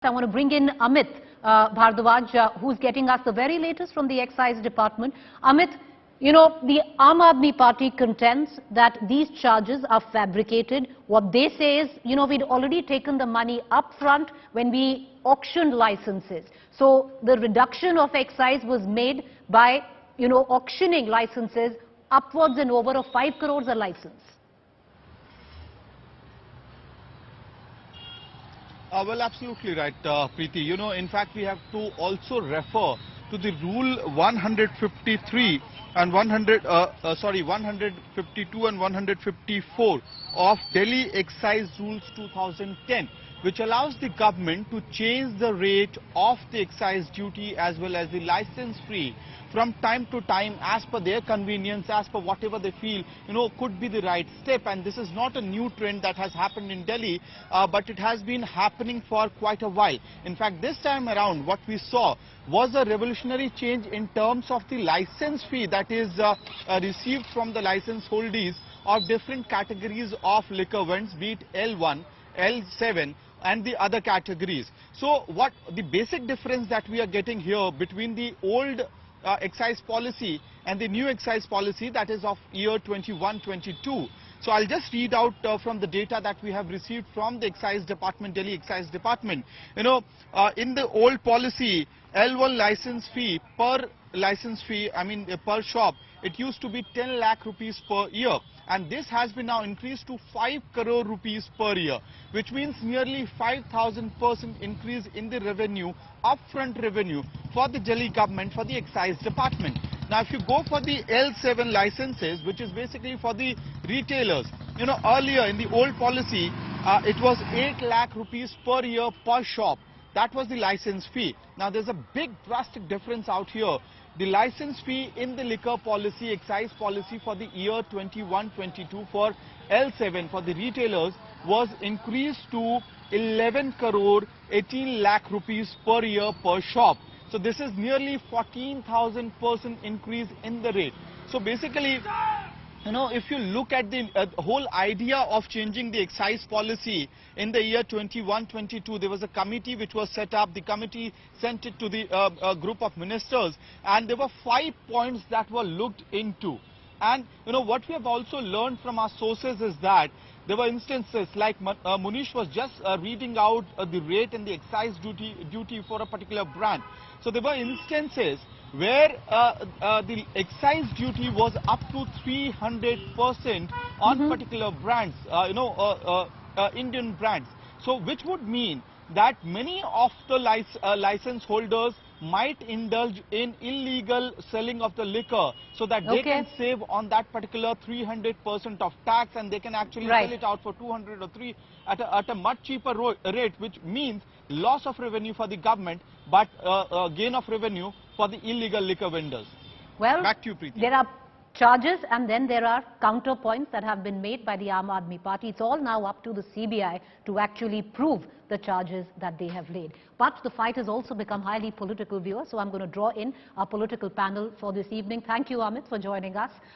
I want to bring in Amit Bhardwaj, who's getting us the very latest from the Excise Department. Amit, you know, the Aam Aadmi Party contends that these charges are fabricated. What they say is, you know, we'd already taken the money up front when we auctioned licenses. So the reduction of excise was made by, you know, auctioning licenses upwards and over of 5 crores a license. Well, absolutely right, Preeti. You know, in fact, we have to also refer to the Rule 153 and 152 and 154 of Delhi Excise Rules 2010, which allows the government to change the rate of the excise duty as well as the license fee from time to time as per their convenience, as per whatever they feel, you know, could be the right step. And this is not a new trend that has happened in Delhi, but it has been happening for quite a while. In fact, this time around, what we saw was a revolutionary change in terms of the license fee that is received from the license holdees of different categories of liquor vends, be it L1, L7 and the other categories. So what the basic difference that we are getting here between the old excise policy and the new excise policy, that is of year 21-22. So I'll just read out from the data that we have received from the Excise Department, Delhi Excise Department. You know, in the old policy, L1 license fee, per shop, it used to be 10 lakh rupees per year. And this has been now increased to 5 crore rupees per year, which means nearly 5,000% increase in the revenue, upfront revenue for the Delhi government, for the Excise Department. Now, if you go for the L7 licenses, which is basically for the retailers, you know, earlier in the old policy, it was 8 lakh rupees per year per shop. That was the license fee. Now, there's a big drastic difference out here. The license fee in the liquor policy, excise policy for the year 21-22 for L7 for the retailers was increased to 11 crore 18 lakh rupees per year per shop. So this is nearly 14,000% increase in the rate. So basically, you know, if you look at the whole idea of changing the excise policy in the year 21-22, there was a committee which was set up. The committee sent it to the group of ministers, and there were 5 points that were looked into. And, you know, what we have also learned from our sources is that there were instances like Manish was just reading out the rate and the excise duty for a particular brand. So there were instances where the excise duty was up to 300% on particular brands, Indian brands. So which would mean that many of the license holders might indulge in illegal selling of the liquor so that they can save on that particular 300% of tax, and they can actually sell it out for 200 or 3 at a much cheaper rate, which means loss of revenue for the government, but gain of revenue for the illegal liquor vendors. Well, back to you, Preeti. There are charges and then there are counterpoints that have been made by the Aam Aadmi Party. It's all now up to the CBI to actually prove the charges that they have laid. But the fight has also become highly political, viewers, so I'm going to draw in our political panel for this evening. Thank you, Amit, for joining us.